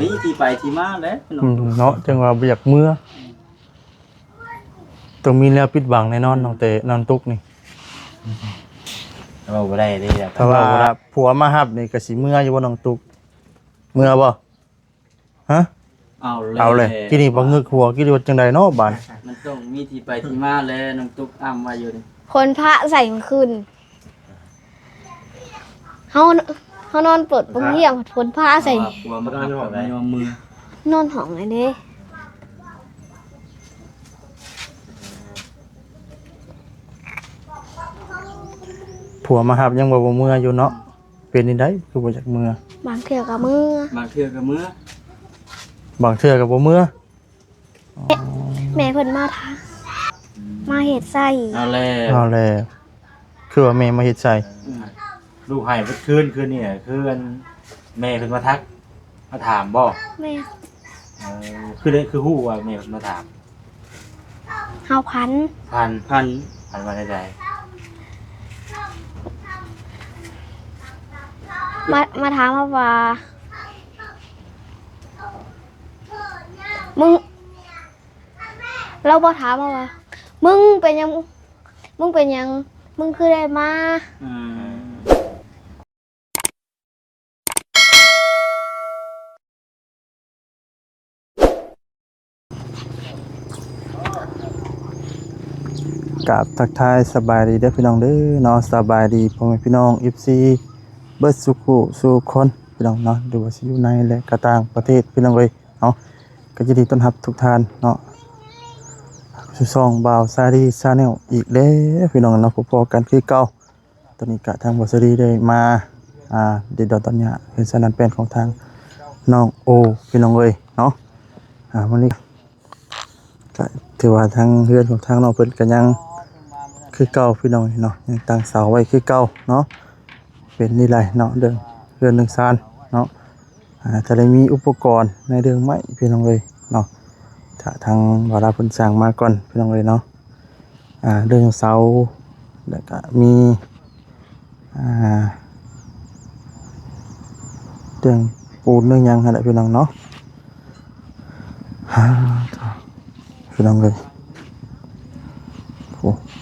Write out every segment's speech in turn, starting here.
มีที่ไปที่มาแล้วเนาะจังว่าบ่อยากเมื่อต้องมีแนวปิดบังแน่นอนน้องเตน้องตุ๊กนี่เราบ่ได้เด้ ถ้าว่าผัวมาฮับนี่ก็สิเมื่ออยู่บ่น้องตุ๊กเมื่อบ่ฮะเอาเลยกินนี่บ่งึกหัวกินว่าจังได๋เนาะบาดมันต้องมีที่ไปที่มาแล้วน้องตุ๊กอ้ำว่าอยู่นี่คนพระใส่เมื่อคืนเขานอนเปิดโรงเรียนคนพระใส่ ผัวมันนอนอยู่ในมือน อนห้องไอ้เด้ผัวมาฮับยังบ่เมื่ออยู่เนาะเป็นนี่ได้คือบ่อยากเมื่อบางเทื่อก็มือบ างเทื่อก็มื้อบ างเทื่อก็บ่เมื่อแม่เพิ่นมาทามาเฮ็ดใส่ เอาแล้ว คือว่าแม่มาเฮ็ดใส่ลูกให้เพิ่นคืนนี่คืออันแม่เพิ่นมาทักมาถามบ่แม่คือฮู้ว่าแม่เพิ่นมาถามเฮาพัน พันว่าได้มาถามว่ามึงเราบ่ถามว่ามึงเป็นยังมึงคือได้มากราบทักทายสบายดีเด้อพี่น้องเด้อเนาะสบายดีพ่อแม่พี่น้อง FC เบิดสุขุสู่คนพี่น้องเนาะดูว่าสิอยู่ในและก็ต่างประเทศพี่น้องเอ้ยเนาะก็ยินดีต้อนรับทุกท่านเนาะสู่ช่องบ่าวซารีชาแนลอีกแล้วพี่น้องเนาะพบกันคือเก่าตอนนี้ก็ทางบ่าวซารีได้มาเดี๋ยวตอนนี้เป็นสนันเป็นของทางน้องโอพี่น้องเอ้ยเนาะวันนี้ก็ถือว่าทางเฮือนของทางน้องเพิ่นก็ยังคือเก่าพี่น้องเนาะยังตั้งเสาไว้คือเก่าเนาะเป็นนี่ไรเนาะเรื่องเรือนเรื่องซานเนาะจะได้มีอุปกรณ์ในเรื่องไม้พี่น้องเลยเนาะถ้าทางวาระเพิ่นสร้างมาก่อนพี่น้องเลยเนาะเรื่องเสาแล้วก็มีเรื่องปูนเรื่องยังอะไรพี่น้องเนาะพี่น้องเลย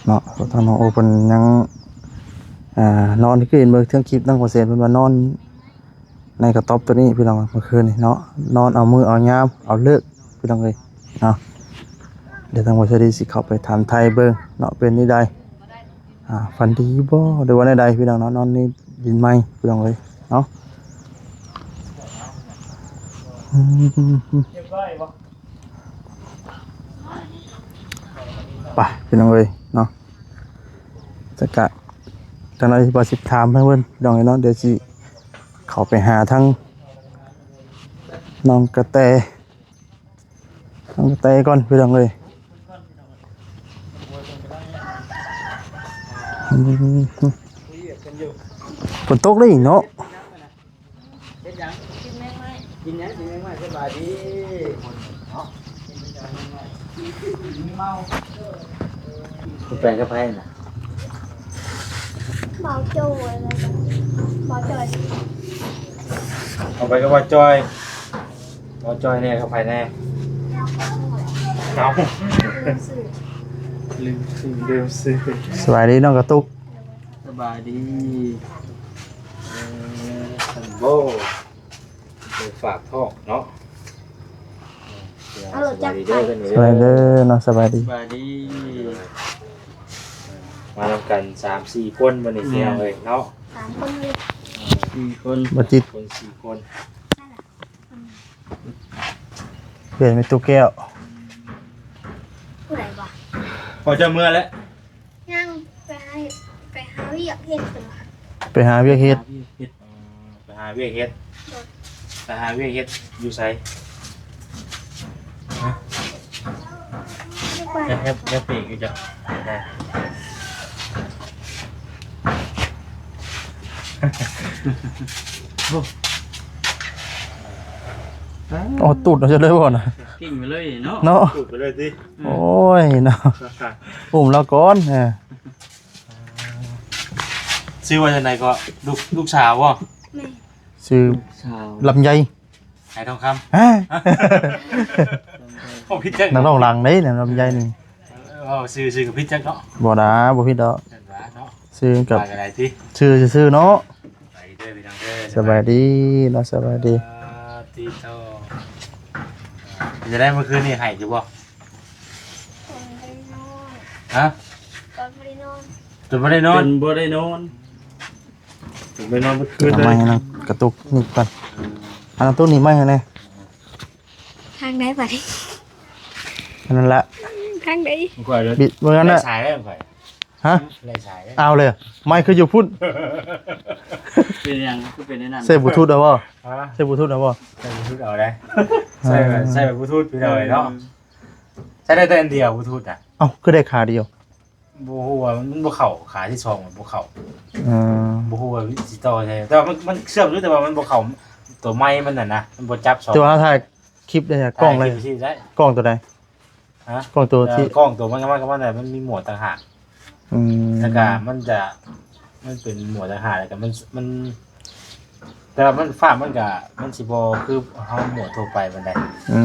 เนาะทางน้องโอเป็นยังนอนที่เห็นเมื่อเที่ยงคลิปนั่งหัวเสียนเป็นว่านอนในกระต๊อบตัวนี้พี่น้องเมื่อคืนนี่เนาะนอนเอามือเอายามเอาเลิกพี่น้องเลยเนาะเดี๋ยวทางวัชรีสิเข้าไปถามไทยเบิ้งเนาะเป็นนี่ใดฝันดีบ่หรือว่าในใดพี่น้องเนาะนอนนี่ดินไหมพี่น้องเลยเนาะไปพี่น้องเลยเนาะจะกะจังไรบาสิบถามให้เพื่อนน้องไอ้น้องเดี๋ยวสิเขาไปหาทั้งน้องกระแตก่อนพี่น้องเลยฝนตกเลยเนาะกินยังไม่สบายดีคุณแปลงกับไผน่ะเบาโจ้อะไรเบาจอยเอาไปกับว่าจอยแน่กับไผแน่เอาลืมซื้อสบายดีน้องกระตุกสบายดีทันโบไปฝากท้องเนาะเอาหลุดจากไปสบายเด้อน้องสบายดีมาทำกัน 3-4 คนวันนี้เที่ยวเลยเนาะ3 คนเลย4 คนบัจิตคน4 คนเปลี่ยนเป็นตู้แก้วผู้ใดวะพอจะเมื่อแล้วยังไปหาวิอยากเห็นตัว ไปหาเวียกเฮ็ดไปหาเวียกเฮ็ดอยู่ไสแค่ปีกอยู่จ้ะอ๋อตูดเราจะเลยบ่นะกิ้งไปเลยเนาะตูดไปเลยสิโอ้ยเนาะอุ้มเราก่อนชื่อว่าจังได๋ก็ลูกสาวบ่แม่ชื่อลำไย หายทองค ฮะ ำผมพิจัก นักร้องหลังเด้เนี่ยลำไยนี่ ซื้อกับพิจักเนาะ บ่ดาบ่ผิดดอก เห็นว่าเนาะ ชื่อกับ ฝากอะไรที่ ชื่อเนาะ ไปเด้อพี่น้องเด้อ สบายดีเนาะสบายดี ตีโตจะได้เมื่อคืนนี่หายอยู่บ่ฮะ ตอนไม่ได้นอน จนไม่ได้นอน เป็นบ่ได้นอน จนไม่นอนเมื่อคืน ทำ เล ไม ย นะกระตุกนี่ก่อนอันนั้นตัวนี้ไม่แน่ ทางไหนไป อันนั้นละ ทางไหน มึงก่อยเลย บิดเมื่อนั้น ไล่ น่ะ สายได้มึงก่อย ฮะ ไล่สายได้ เอาเลยไม่คืออยู่พุ่น เป็นหยังคือเป็นในนั้น เซฟบลูทูธเอาบ่ ฮะ เซฟบลูทูธเอาบ่ ใส่บลูทูธเอาได้ใส่แบบบลูทูธพี่น้องเนาะใช้ได้แต่อันเดียวบลูทูธอ่ะ เอ้าคือได้ขาเดียว บูฮูว่ามันบ่เข่าขาที่สองมันบ่เข่า เออ บูฮูว่าวิจิตอใช่แต่ว่ามันเชื่อมรู้แต่ว่ามันบ่เข่าตัวไม้มันน่ะนะมันบ่จับสอง แต่ว่าถ่ายคลิปได้จากกล้องเลย ถ่าคปได้ กล้องตัวใด ฮะ กล้องตัวที่ กล้องตัวมันแต่มันมีโหมดต่างหาก อืม แล้วก็มันเป็นโหมดต่างหากแล้วก็มันแต่ว่ามันฟ้ามันก็มันสิบ่คือเฮาโหมดทั่วไปมันได้ อื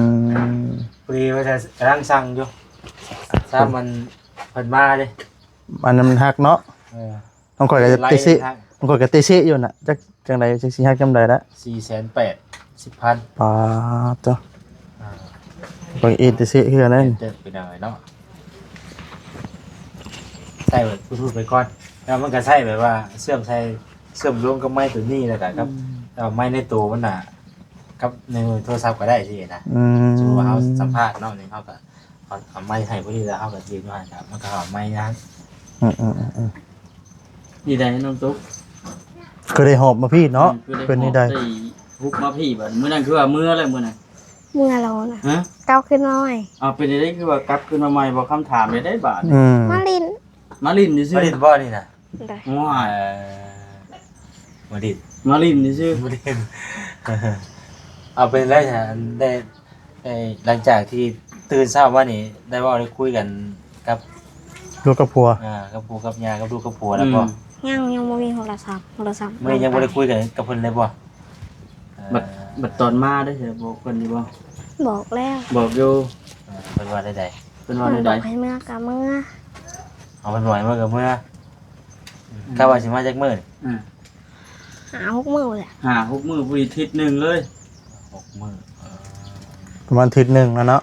ม พอดีว่าจะกำลังสั่งอยู่ถ้ามันเพิ่นมาเด้ อันนั้นมันฮักเนาะ เออ ต้องคอยกับเตซิต้องคอยกับเตซิอยู่น่ะจังไดจังสิฮักจำได้ละ 480,000 ปาจ้ะคอยเอเตซิคืออะไร เติมไปหน่อยเนาะใส่แบบพูดไปก่อนแล้วมันก็ใส่แบบว่าเชื่อมรวมกับไม้ตัวนี้แล้วกันครับแล้วไม้ในตัวมันน่ะกับในโทรศัพท์ก็ได้สินะ อืม สมมติว่าเขาสัมภาษณ์เนาะนี่เขาก็เอาไม้ให้พวกนี้แล้วเขาก็ยืนอยู่ครับมันก็เอาไม้นั้น อืม นี่ได้น้องตุ๊ก คือได้หอบมาพี่เนาะ คือ เป็นนี่ได้ ฮุบมาพี่บัดมื้อนั้นคือว่ามื้ออะไรมื้อนั้น เมื่อเราน่ะ ฮะ เก้าขึ้นน้อย เอาเป็นได้คือว่ากลับขึ้นมาใหม่บ่คำถามได้บาด อืม มาลิน มาลินนี่ซื่ มา อ ดิดบ่นี่นะ ได้ ว้าย มาดิด มาลินนี่ซื่อ มาดิดเอาเป็นแล้วได้หลังจากที่ตื่นเช้าว่านี่ได้ว่าได้คุยกันกับ ลูกกับผัว กับปู่กับย่ากับลูกกับผัวแล้วบ่ ยังไม่มีโทรศัพท์ เมื่อยังบ่ได้คุยกันกับเพิ่นเลยบ่ บัดตอนมาได้เถอะบอกเพิ่นอยู่บ่ บอกแล้ว บอกอยู่ เพิ่นว่าได้ใด เพิ่นว่า บ ได้ อกให้เมื่อกับเมื่อ เอาเพิ่นบ่ให้เมื่อกับเมื่อข้าว่าสิมาจักมื้อ หาหกมือเลย หาฮุบมื้อผู้อีทิศหนึงเลย 6มื้อ ประมาณอาทิศนึงแล้วเนาะ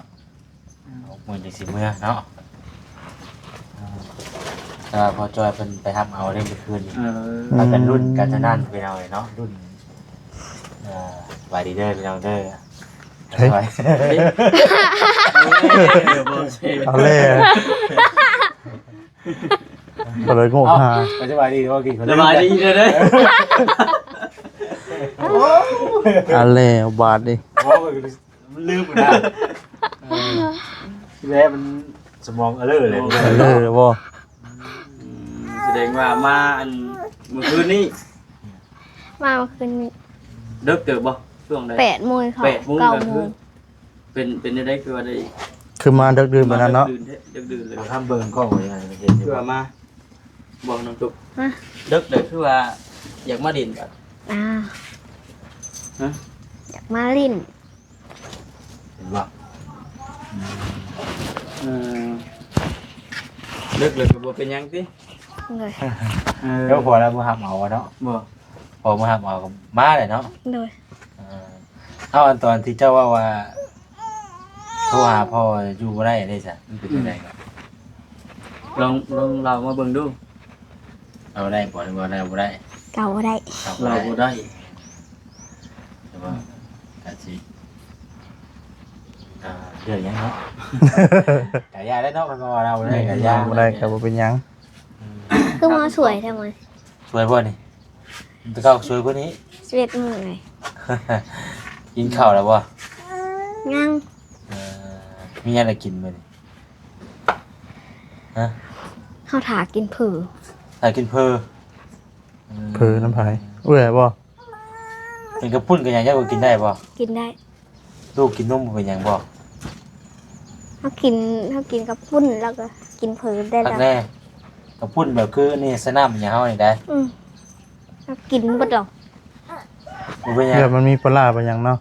6มื้อจังสิมื้อเนาะแต่ว่าพอจอยเพิ่นไปทำเอาได้เมื่อคืนนี้ ถ้าเป็นรุ่นกาญจนาพี่น้องเลยเนาะรุ่นวายดีเดอร์พี่น้องเด้อ เฮ้ย เอาเล่ก็เลยงงหา ก็จะวายดีว่ากินคน สบายดีเด้อเด้อ เอาเล่บาดดิ เพราะมันลืมไปนะที่แรกมันสมองเออเลย เลยบ่ แสดงว่ามาอันเมื่อคืนนี้ มาเมื่อคืนนี้ เดึกเติบบ่ช่วงใด 8 โมงเขา 8 โมง 9 ก็ โม คือง เป็นได้คือว่าได้ คือมาดึกดื่นแบบนั้นเนาะ ดึกดื่นเลย ทำเบิ่งกล้องไว้ยังไงเห็น คือว่ามาบอกน้องตุ๊ก ฮะ ดึกเลยคือว่าอยากมาดินแบบ ฮะ อยากมาลิน เห็นป่ะ ดึกเลยก็บ่เป็นหยังติ เลย แล้วพอแล้วมือหักเอาเนาะ บ่ พอมือหักเอามาเลยเนาะ เลย เอาอันตอนที่เจ้าว่าโทรหาพ่ออยู่บ่ได้ได้จ้ะมันเป็นยังไงครับ ลองเรามาเบิ่งดู เอาได้บ่ได้บ่ได้บ่ได้ เก่าได้ เราบ่ได้ แต่ว่าอาจสิเรื่องยังเนาะกะยาได้เนาะมันบ่เราได้กะยา บ่ได้ก็บ่เป็นหยัง คือมาสวยทำไม สวยบ่นี่ตะเก้าสวยกว่านี้ 11 มือเลย กินข้าวแล้วบ่ ยัง มีอะไรกินมื้อนี้ฮะ เขาถากินผือ ถ้ากินเพอ เผือน้ำไผเอ้ยบ่ เป็นกระปุ้นกันหยังจะบ่กินได้บ่ กินได้ ลูกกินนมบ่เป็นหยังบ่ เขากินกับปุ้นแล้วก็กินผือได้ พัก แล้ว แน่กระปุ้นแบบคือนี่สนามหยังเฮานี่ได้ เขากินหมดหรอก บ่เป็นหยัง เดี๋ยวมันมีปลาร้าไปหยังเนาะ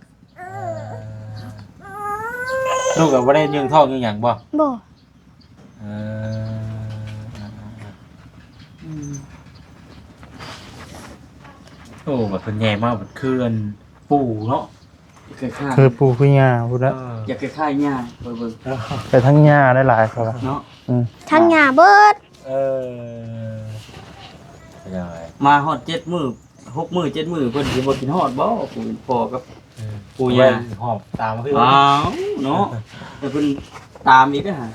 ลูกก็บ่ได้ยืงท้องยืงหยังบ่ บ่ เอโอ้แบบเป็นใหญ่มากแบบคืออันปู่เนาะ คล้าย คือปู่คือย่าพูดแล้ว ๆอยากคล้ายๆย่าเบิ่ง ไปทั้งย่าได้หลายครับ เนาะ ทั้งหญ้าเบิด เออเป็นยังไง มาฮอด7มื้อ6มื้อ7มื้อเพิ่นสิบ่กินฮอดบ่ปู่พ่อกับ ปู่ ย่า ย่า หอบตามมาพี่ อ้าวเนาะแต่เพิ่นตามอีกนะฮะ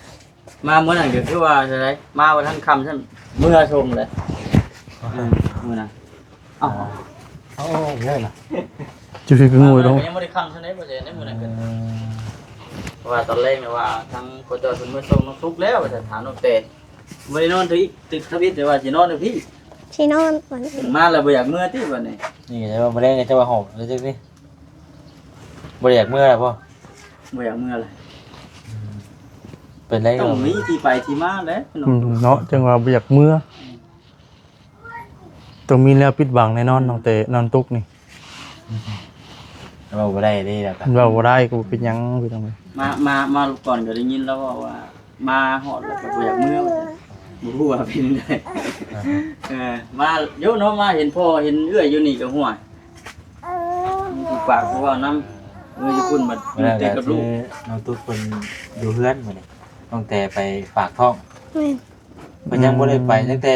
มาเมื่อนั้นก็คือว่าจะไดมาวันทั้งค่ำซั่นเมื่อชมเลยมื้อนั้นอ้าว โอ้เยอะนะ จุดคืองูลง ยังบ่ได้ค่ำซั่นได้บ่ได้ในมื้อนั้นก็เพราะว่าตอนแรกเนี่ยว่าทั้งโคจรเพิ่นมาส่งน้องทุกแล้วว่าจะถามน้องเตบ่ได้นอนถึงตึกทวิตแต่ว่าสินอนอยู่พี่ ที่นอนก่อน มาแล้วบ่อยากเมื่อติบัดนี้ นี่จะว่ามาเล่นกันจะว่าหอบแล้วจังนี่บริยากเมื่อไหร่พ่อ บ่อยากเมื่อเลย เป็นไร ต้องมีที่ไปที่มาแหล้วน้องตุ๊ก เนาะจังว่าบ่อยากเมื่อต้องมีแล้วปิดบังแน่นอนน้องเตนอนตุกนี่ เราไม่ได้ได้แล้วกัน เราบ่ได้กูเป็นหยังพี่น้อง มาก่อนก็ได้ยินแล้วว่ามาฮอดแล้วก็บ่อยากเมื่อว่าซั่นบ่ฮู้ว่าเป็นไดมาโยเนาะมาเห็นพ่อเห็นเอื้อยอยู่นี่ก็ห่วยปากเพราะว่าน้ำอยู่คุณบัด เมื่อไหร่ เตะกับลูก น้องตุ๊กคนอยู่เพื่อนมาเนี่ยต้องแต่ไปฝากท้อง แม่น มันยังไม่ได้ไปตั้งแต่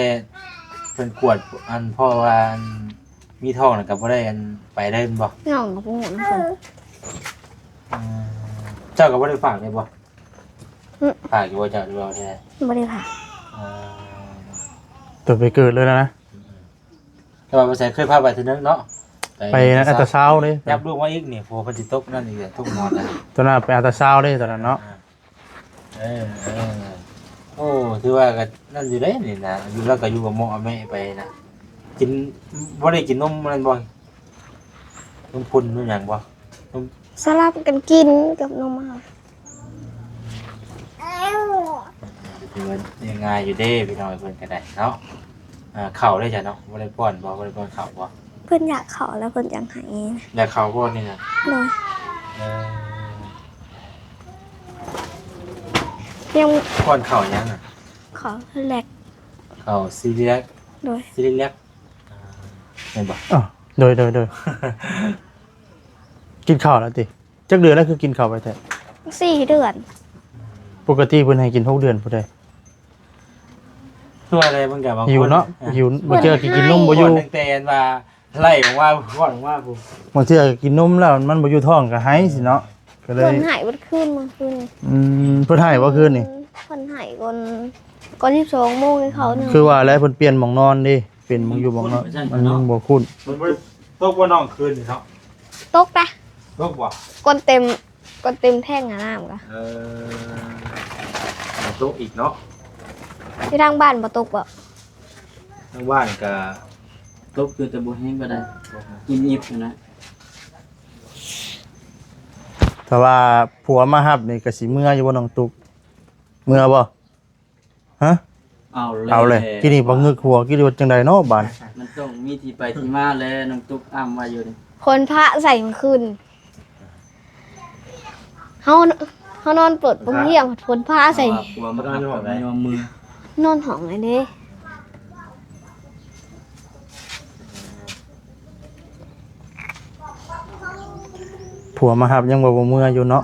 เป็นกวดอันพ่อว่าอันมีท้องนะกับไม่ได้อันไปได้บ่ น้องกับหมูนะคน เจ้าก็ไม่ได้ฝากเลยบ่ฝากอยู่ว่าเจ้าดูเราได้ บ่ได้ผ่า ตัวไปเกิดเลยนะ แต่ว่าภาษาเคยพาไปทีนึงเนาะ ไปนะอัลตราซาวด์เด้ ยับลูกว่าอีกเนี่ยพอพันจิตกนั่นอีกทุกนอนนะ ตอนนั้นไปอัลตราซาวด์เด้ตอนนั้นเนาะ โอ้ถือว่าก็นั่นอยู่ได้นี่นะอยู่แล้วก็อยู่กับหมอแม่ไปนะกินบ่ได้กินนมมันบ่นมพุ่นนมหยังบ่ สลับกันกินกับนมค่ะ ถือว่ายังไงอยู่เด้พี่น้องเพิ่นก็ได้เนาะข้าวได้จ้ะเนาะบ่ได้ป้อนบ่ได้ป้อนข้าวบ่ เพิ่นอยากเขาแล้วเพิ่นอยากให้นะ ได้ข้าวป้อนนี่นะ เลย เออ ยัง ป้อนข้าวยังอ่ะ ขอแลก ข้าวซีเรียส โดย ซีเรียสแม่นบ่ อ๋อโดยกินข้าวแล้วติจักเดือนแล้วคือกินข้าวไปแท้ 4 เดือน ปกติเพิ่นให้กิน6เดือนพุ่นได้ ตัวอะไรบางอย่างบางคน หิวเนาะหิวบ่เจอกินนมบ่อยู่ ตั้งแต่ว่าไล่ผมว่าก่อนว่าผม บางเทื่อกินนมแล้วมันบ่อยู่ท้องก็หายสิเนาะก็เล เพิ่ ย นหายวันคืนเมื่อคืน เพิ่นให้บ่คืนนี่ เพิ่นหายก่อน12 โมงให้เขาหนึง คือว่าแล้วเพิ่นเปลี่ยนหม่องนอนดิเปลี่ยนหม่องอยู่หม่องนอนมันบ่คุ้น มันบ่ได้ตกว่าน้องคืนนี่เนาะ ตกปะ ตกบ่ ก่อนเต็มแท่งน้ำกะ ตกอีกเนาะ ที่ทางบ้านบ่ตกบ่ ทางบ้านก็ ตกคือแต่บ่แห้งก็ได้กินอิ่มอยู่นะ ถ้าว่าผัวมารับนี่ก็สิเมื่ออยู่บ่น้องตุกเมื่อบ่ฮะ เอาเลยกินนี่บ่งึกหัวกินว่าจังได๋เนาะบาด มันต้องมีที่ไปที่มาแล้วน้องตุ๊กอ้ำว่าอยู่นี่ คนพระใส่เมื่อคืนเฮานอนเปิดเบิ่งเฮียงคนพระใส่ กลัวมันหักไปในมือน อนห้องไอ้เด้ ผัวมารับยังบ่เมื่ออยู่เนาะ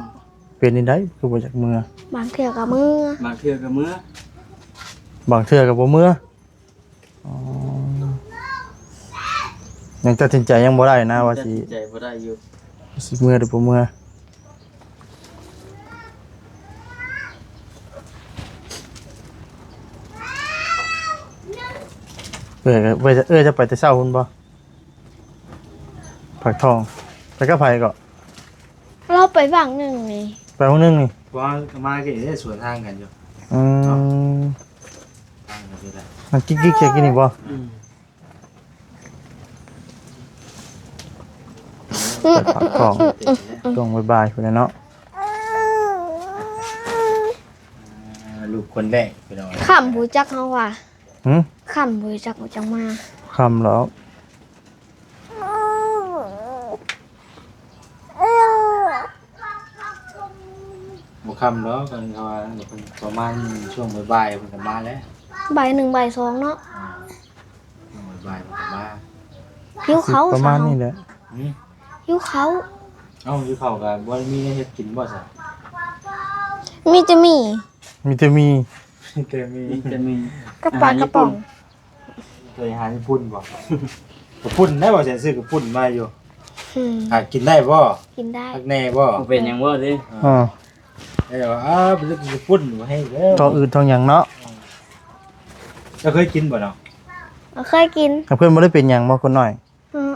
เป็นนี่ได้คือบ่จักเมื่อบ างเทื่อก็มือบ างเทื่อก็มื้อบ างเทื่อก็บ่เมื่ออ๋อยังตัดสินใจยังบ่ได้นะว่าสิ ใจบ่ได้อยู่ สิเมื่อหรือบ่เมื่อจะไปแต่เช้าพุ่นบ่ผักทองไปกับไผก็ เราไปบางหนึ่งนี่ ไปห้องนึงนี่ เพราะว่ามาก็ได้สวนทางกันอยู่ อืม ทางกันอยู่ได้ มันกิ๊กๆจะกินอีกบ่ไปผักทองช่วงบ่ายๆพุ่นแหละเนาะ ลูกคนแรกพี่น้อง ขำบูจักเฮาว่ะ หึ ขำบูจักบ่จังมา คำแล้ว บ่ค่ำเนาะกันเขาว่าเพิ่นประมาณช่วงบ่ายๆเพิ่นก็มาแล้ว บ่ายหนึ่งบ่ายสองเนาะ ช่วงบ่ายๆเพิ่นก็มา หิวเขา ประมาณนี้แหละ หืม หิวเขา เอ้าอยู่เขาก็บ่มีเฮ็ดกินบ่ซะ มีจะมี มีแต่มี เคยมี จะมี กระป๋องกระป๋อง เคยหาญี่ปุ่นบ่กระปุ่นได้บ่แซ่ซื้อกระปุ่นมาอยู่ อืม หากินได้บ่ กินได้ พักแน่บ่ บ่เป็นหยังบ่สิ อ๋อ ได้ว่าไปเลือกกระปุ่นมาให้เด้อ ท้องอืดท้องหยังเนาะ เจ้าเคยกินบ่เนาะ เคยกิน ถ้าเพิ่นบ่ได้เป็นหยังบ่คนน้อย อืม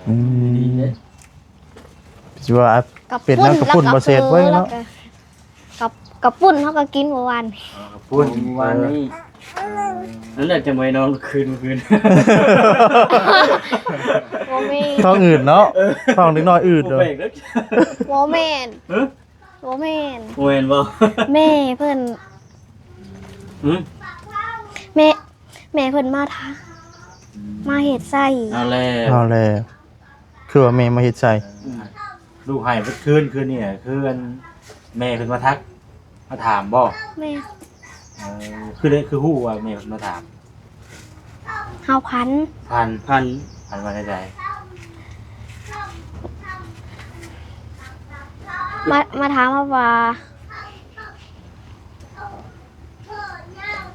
อื ดี ม เด้ สิว่า กับ เป็ดน้ำกระปุ่นบ่เสร็จไว้เนาะ กับกระปุ่นเขาก็กินเมื่อวาน กระปุ่น วันนี้นั่นแหละจะไม่นอนคืน โมเมน ท้องอืดเนาะท้องเด็กน้อยอืด บ่ เล เบร ย กแล้ว โมเมน ฮะ โมเมน โอ้ยบ่ แม่เพิ่น หึ แม่เพิ่นมาทามาเห็ดไส้ เอาแล้ว เอาแล้วคือว่าแม่มาเฮ็ดใส่ ลูกให้เมื่อคืนนี่คืออันแม่เพิ่นมาทักมาถามบ่ แม่ คือฮู้ว่าแม่เพิ่นมาถาม เฮาพัน พัน พัน มาได้ใด มาถามว่า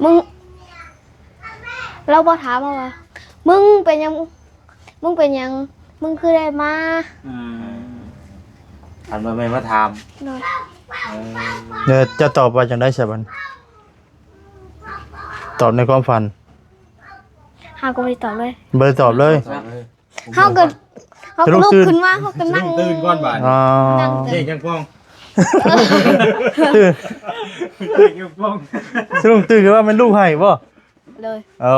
มึงเราบ่ถามว่ามึงเป็นหยังมึงเป็นหยังมึงคือได้มา อืม พันมาแม่มาถาม โดย เดี๋ยวจะตอบว่าจังได๋ซะบัดตอบในความฝัน เฮาก็บ่ได้ตอบเลย บ่ได้ตอบเลย เฮาก็ลุกขึ้นมาเฮาก็นั่ง ตื่นก่อนบาด อ๋อ เด็กยังป้อง ตื่น เด็กยังป้อง สรุปตื่นคือว่ามันลูกให้บ่ เลย โอ้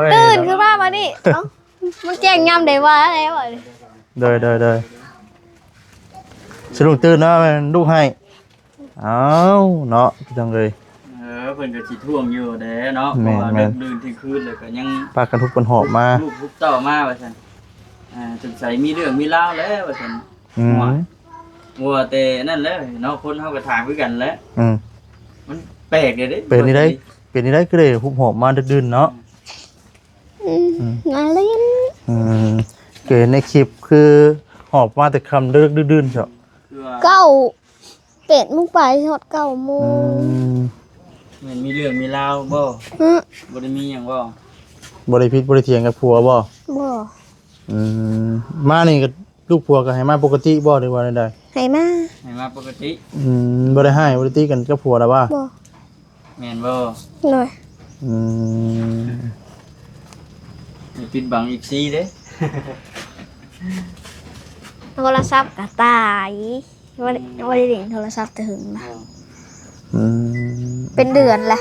ย ตื่นขึ้นมาบัดนี้เอ้ามันแจ้งยามได้ว่าแล้วบัดนี้ เด้อสรุปตื่นนะมันลูกให้อ้าวเนาะจังเลย เพิ่นก็สิท่วงอยู่เด้เนาะเพ แม่ ราะ น ว่าเลิกดื่นที่คืนแล้วก็ยัง ปากกันทุกคนหอบมา ลูกทุกเต้ามาว่าซั่นสงสัยมีเรื่องมีราวแล้วว่าซั่น อืม มัวแต่นั่นแหละเนาะคนเฮาก็ถามคือกันแหล้ว อืม มันแปลกเด้ เป็นนี่ได้ก็ได้หุบหอบมาดึกๆเนาะ งานเล่น อืมเกิดในคลิปคือหอบมาแต่คำดึกๆดื่นๆเจ้า คือว่า เก้าเป็ดมึงไปฮอด9 โม อื ง ม มันมีเรื่องมีราวบ่ ฮึ บ่ได้มีหยังบ่ บ่ได้พิษบ่ได้เถียงกับผัวบ่ บ่ อืมมานี่ก็ลูกผัวก็ให้มาปกติบ่หรือว่าใด ให้มา ให้มาปกติ ๆอืมบ่ได้ให้บ่ได้ตีกันกับผัวแล้วว่า บ่ แม่นบ่ เลย อืม อย่าปิดบังอีกซีเด้ โทรศัพท์ก็ตายบ่ได้เล่นโทรศัพท์แต่หึงนะ อืม เป็นเดือนแหละ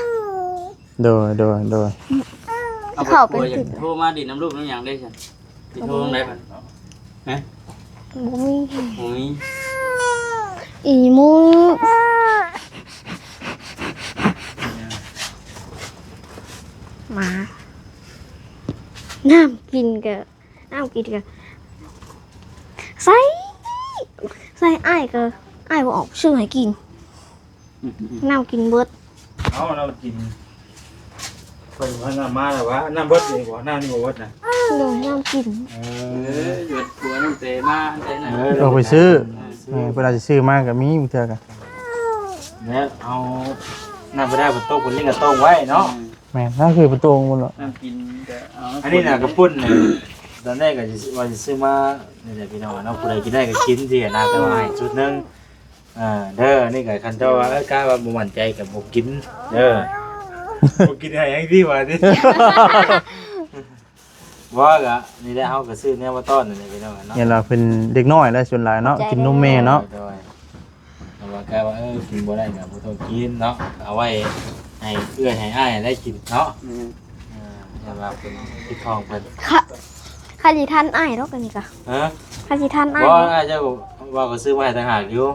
โดย เอา เข้า ไป เป็น อยากโทรมาดิน้ำลูกน้ำหยังได้ซั่นสิโทรตรงไหนบัดฮะ บ่มี โอ้ย อีมูหมาน้ำกินก็ใส่อ้ายก็อ้ายบ่ออกชื่อให้กินน้ำกินเบิด เอาเรากินเพิ่นว่าน้ำมาแล้ววะน้ำเบิดนี่บ่น้ำนี่บ่เบิดนะ โดยน้ำกิน หยุดผัวน้ำเตมาอันเตน่ะ เอาไปซื้อเวลาสิซื้อมาก็มีบางเทื่อก็ แล้วเอาน้ำไปได้บนโต๊ะบนนี้ก็โต๊ะไว้เนาะ แม่นนั่นคือประตูหมดแล้ว น้ำกินก็เอา อันนี้น่ะกระปุ้นเนี่ยตอนแรกก็ว่าจะซื้อมานี่แหละพี่น้องเนาะผู้ใดกินได้ก็กินสินะแต่ว่าให้ชุดหนึงเด้อนี่ก็คันเจ้าว่ากล้าว่าบ่มั่นใจก็บ่กินเด้อบ่กินให้ยังดีว่าดิว่าก็นี่แหละเฮาก็ซื้อแนวมาต้อนนี่แหละพี่น้องเนาะ เนี่ยเราเป็นเด็กน้อยแล้วส่วนหลายเนาะกินนมแม่เนาะ โดยแต่ว่ากล้าว่ากินบ่ได้ก็บ่ต้องกินเนาะเอาไว้ให้เอื้อยให้อ้ายได้กินเนาะอย่าว่าเป็นที่ท้องเพิ่น ข้าสิทันอ้ายดอกอันนี้ก็ ฮะ ข้าสิทันอ้าย ว่าอาจจะว่าก็ซื้อมาให้ต่างหากอยู่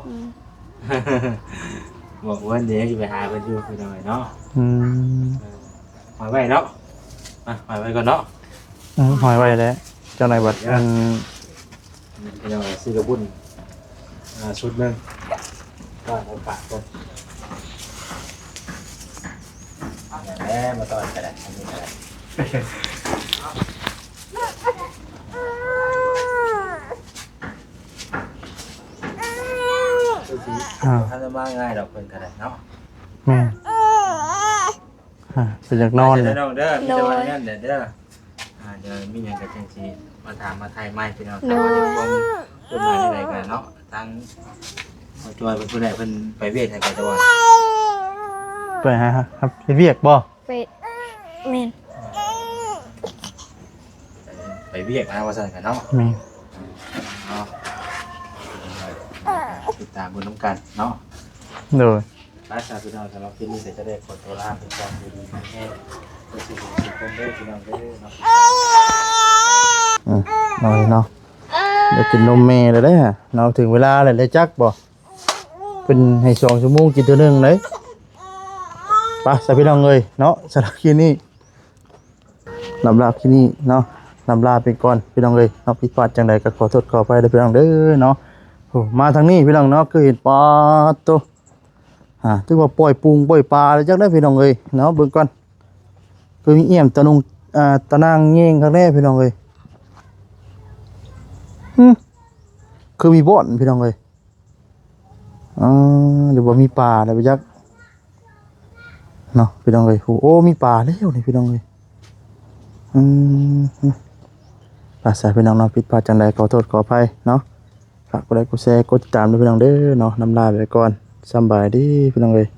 บอกว่าเดี๋ยวจะไปหาเพิ่นอยู่คือหน่อยเนาะ อืม หอยไว้เนาะมาหอยไว้ก่อนเนาะ หอยไว้แล้วเจ้านายบัดอัน พี่น้องซื้อกระบุญชุดหนึงก็ ต้อนเอาปากก่อนแหมมาต้อนกันได้อันนี้ก็ได้ ท่านจะมาง่ายดอกเพิ่นก็ได้เนาะ แม่นเป็นอยากนอน เด้ เล อย เด้อมีแต่ว่านั่นเด้อเดี๋ยวมีหยังก็จังสิมาถามมาไทยใหม่พี่น้องแต่ว่าจะความต้นไม้อะไรกันเนาะทั้งจอยเป็นผู้ใดเพิ่นไปเวียดให้กันตะวัน ไปฮะครับเฮ็ดเวียกบ่ ไปแมน ไปเวียดนะว่าซั่นกันเนาะ แม่น เนาะติดตามบนน้ำกันเนาะ โดย รักษาพี่น้องสำหรับที่นี่เดี๋ยวจะได้ขอตัวลาเป็นการดีๆแค่ตัวสิ่งที่คนได้พี่น้องได้เนาะ น้อยเนาะเดี๋ยวกินนมแม่แล้วได้ฮะเนาะถึงเวลาแล้วได้จักบ่เป็นให้2 ชั่วโมงกินตัวหนึงเลยไปสพี่น้องเอ้ยเนาะสำหรับคลิปนี้ลำลาคลิปนี้เนาะลำลาไปก่อนพี่น้องเอ้ยเนาะผิดพลาดจังใดก็ขอโทษขออภัยด้วยพี่น้องเด้อเนาะโอ้มาทางนี้พี่น้องเนาะคือเห็นปลาตัวถือว่าปล่อยปูงปล่อยปลาแล้วจักได้พี่น้องเอ้ยเนาะเบิ่งก่อนคือมีเอี่ยมตะนงตะนางแยงข้างแน่พี่น้องเอ้ยคือมีบ่อนพี่น้องเอ้ยหรือว่ามีปลาอะไรไปจักเนาะพี่น้องเอ้ยโอ้มีปลาแล้วนี่พี่น้องเอ้ยภาษาพี่น้องเนาะผิดพลาดจังใดขอโทษขออภัยเนาะฝากกดไลค์กดแชร์กดติดตามด้วยพี่น้องเด้อเนาะนำลาไปก่อนสำบายดีพี่น้องเอ้ย